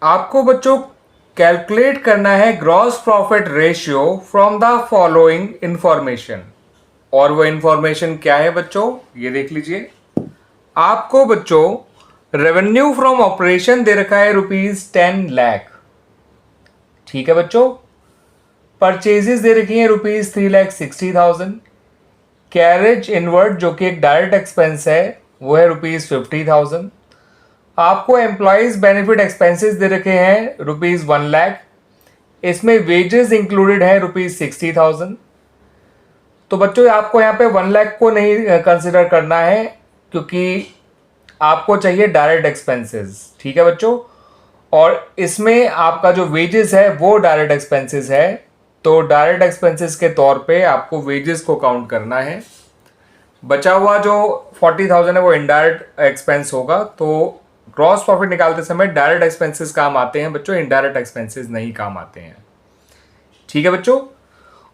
आपको बच्चों कैलकुलेट करना है gross profit ratio from the following information. और वो इंफॉर्मेशन क्या है बच्चों, ये देख लीजिए। आपको बच्चों रेवेन्यू फ्रॉम ऑपरेशन दे रखा है ₹10 लाख। ठीक है बच्चों। परचेजेस दे रखी है ₹3,60,000। कैरेज इनवर्ड जो कि एक डायरेक्ट एक्सपेंस है वो है ₹50,000। आपको एम्प्लॉयज बेनिफिट एक्सपेंसेस दे रखे हैं ₹1 लाख। इसमें वेजेस इंक्लूडेड है ₹60,000। तो बच्चों आपको यहाँ पे 1 लाख को नहीं कंसिडर करना है क्योंकि आपको चाहिए डायरेक्ट एक्सपेंसेस। ठीक है बच्चों। और इसमें आपका जो वेजेस है वो डायरेक्ट एक्सपेंसेस है, तो डायरेक्ट एक्सपेंसेस के तौर पे आपको वेजेस को काउंट करना है। बचा हुआ जो 40,000 है वो इनडायरेक्ट एक्सपेंस होगा। तो ग्रॉस प्रॉफिट निकालते समय डायरेक्ट एक्सपेंसेस काम आते हैं बच्चों, इनडायरेक्ट एक्सपेंसेस नहीं काम आते हैं। ठीक है बच्चों।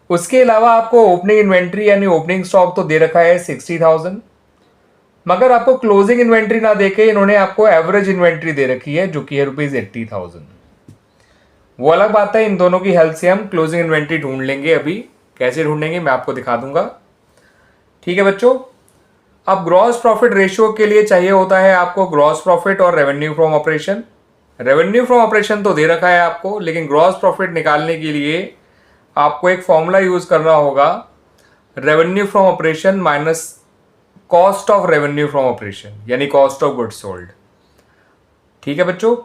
उसके अलावा आपको ओपनिंग इन्वेंट्री यानी ओपनिंग स्टॉक तो दे रखा है 60,000, मगर आपको क्लोजिंग इन्वेंट्री ना देके इन्होंने आपको एवरेज इन्वेंट्री दे रखी है जो कि है ₹80,000। वो अलग बात है, इन दोनों की हेल्प से हम क्लोजिंग इन्वेंट्री ढूंढ लेंगे। अभी कैसे ढूंढेंगे मैं आपको दिखा दूंगा। ठीक है बच्चों। अब ग्रॉस प्रॉफिट रेशियो के लिए चाहिए होता है आपको ग्रॉस प्रॉफिट और revenue from operation. Revenue from operation तो दे रखा है आपको, लेकिन ग्रॉस प्रॉफिट निकालने के लिए आपको एक फॉर्मूला यूज करना होगा, revenue from operation minus cost of revenue from operation यानी कॉस्ट ऑफ गुड्स सोल्ड। ठीक है बच्चों।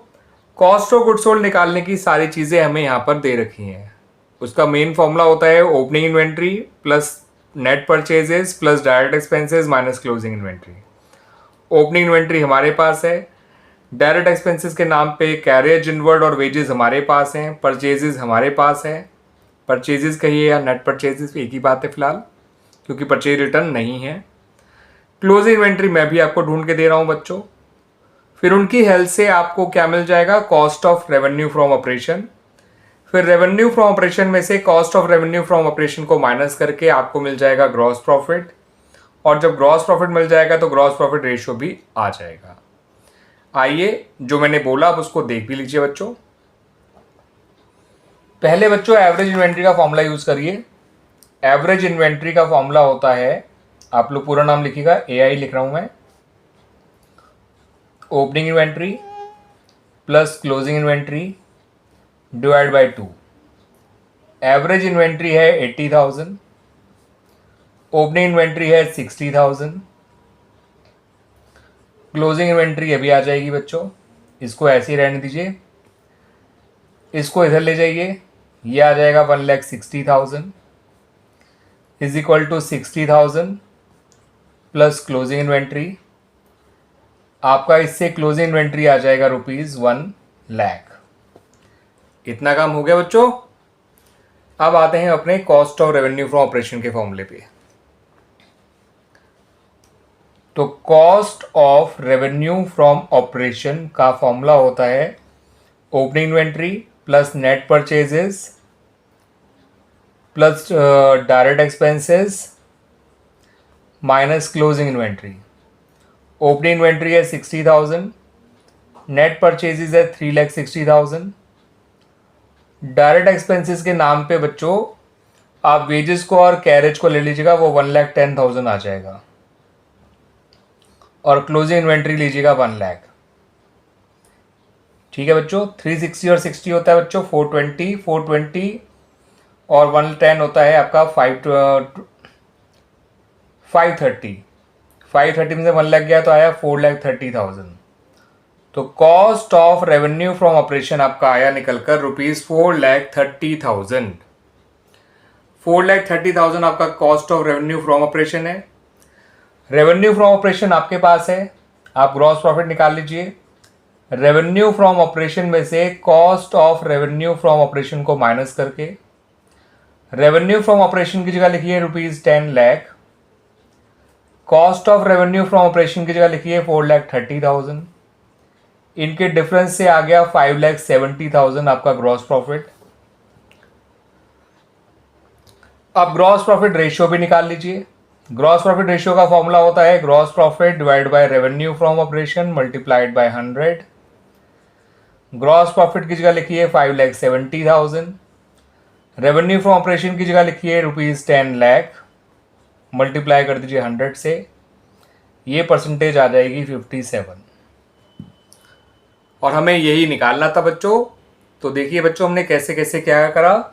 कॉस्ट ऑफ गुड्स सोल्ड निकालने की सारी चीजें हमें यहां पर दे रखी हैं। उसका मेन फॉर्मूला होता है opening inventory plus net purchases plus direct expenses minus closing inventory. Opening inventory हमारे पास है, डायरेक्ट एक्सपेंसेस के नाम पे कैरेज इनवर्ड और वेजेस हमारे पास हैं, परचेजेस हमारे पास है। परचेजेस कहिए या नेट परचेजेस एक ही बात है फिलहाल, क्योंकि परचेज रिटर्न नहीं है। क्लोजिंग इन्वेंट्री मैं भी आपको ढूंढ के दे रहा हूं बच्चों। फिर उनकी हेल्प से आपको क्या मिल जाएगा, cost of revenue from operation. फिर रेवेन्यू फ्रॉम ऑपरेशन में से cost of revenue from operation को माइनस करके आपको मिल जाएगा ग्रॉस प्रॉफिट। और जब ग्रॉस प्रॉफिट मिल जाएगा तो ग्रॉस प्रॉफिट रेशियो भी आ जाएगा। आइए जो मैंने बोला अब उसको देख भी लीजिए बच्चों। पहले बच्चों एवरेज इन्वेंट्री का फॉर्मूला यूज करिए। एवरेज इन्वेंट्री का फॉर्मूला होता है, आप लोग पूरा नाम लिखिएगा, AI लिख रहा हूं मैं, opening inventory plus closing inventory divide by 2। Average inventory है 80,000, ओपनिंग इन्वेंट्री है 60,000, क्लोजिंग इन्वेंट्री अभी आ जाएगी बच्चों। इसको ऐसे ही रहने दीजिए, इसको इधर ले जाइए, ये आ जाएगा 1,60,000 is equal to 60,000 plus closing inventory. आपका इससे क्लोजिंग इन्वेंट्री आ जाएगा ₹1 लाख। इतना काम हो गया बच्चों। अब आते हैं अपने cost of revenue from operation के फॉर्मूले पे। तो cost of revenue from operation का फॉर्मूला होता है opening inventory plus net purchases plus direct expenses minus closing inventory. Opening inventory है 60,000, नेट परचेजेस है 3,60,000। डायरेक्ट एक्सपेंसेस के नाम पे बच्चों आप वेजेस को और कैरेज को ले लीजिएगा, वो 1,10,000 आ जाएगा। और क्लोजिंग इन्वेंट्री लीजिएगा 1 लाख। ठीक है बच्चों। 360 और 60 होता है बच्चों 420 और 110 होता है आपका 530। 530 में से 1 लाख गया तो आया 4,30,000। तो cost of revenue from operation आपका आया निकलकर ₹4,30,000। 4,30,000 आपका cost of revenue from operation है। रेवेन्यू फ्रॉम ऑपरेशन आपके पास है, आप ग्रॉस प्रॉफिट निकाल लीजिए। रेवेन्यू फ्रॉम ऑपरेशन में से cost of revenue from operation को माइनस करके रेवेन्यू फ्रॉम ऑपरेशन की जगह लिखिए ₹10 lakh. Cost of revenue from operation की जगह लिखिए 4,30,000। इनके डिफरेंस से आ गया 5,70,000 आपका ग्रॉस प्रॉफिट। अब ग्रॉस प्रॉफिट रेशियो भी निकाल लीजिए। ग्रॉस प्रॉफिट रेशियो का फॉर्मूला होता है gross profit divide by revenue from operation multiplied by 100। Gross profit की जगह लिखिए 5,70,000। रेवेन्यू फ्रॉम ऑपरेशन की जगह लिखिए ₹10,00,000, मल्टीप्लाई कर दीजिए 100 से, ये परसेंटेज आ जाएगी 57। और हमें यही निकालना था बच्चों। तो देखिए बच्चों हमने कैसे कैसे क्या करा।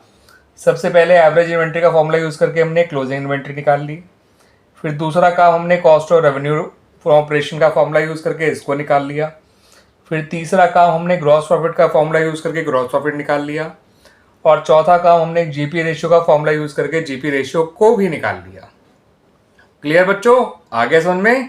सबसे पहले एवरेज इन्वेंट्री का फॉर्मूला यूज़ करके हमने क्लोजिंग इन्वेंट्री निकाल ली। फिर दूसरा काम हमने कॉस्ट और रेवेन्यू फ्रॉम ऑपरेशन का फॉर्मूला यूज़ करके इसको निकाल लिया। फिर तीसरा काम हमने ग्रॉस प्रॉफिट का फॉर्मूला यूज़ करके ग्रॉस प्रॉफिट निकाल लिया। और चौथा काम हमने जीपी रेशियो का फॉर्मूला यूज़ करके जीपी रेशियो को भी निकाल लिया। क्लियर बच्चों, आगे समझ में?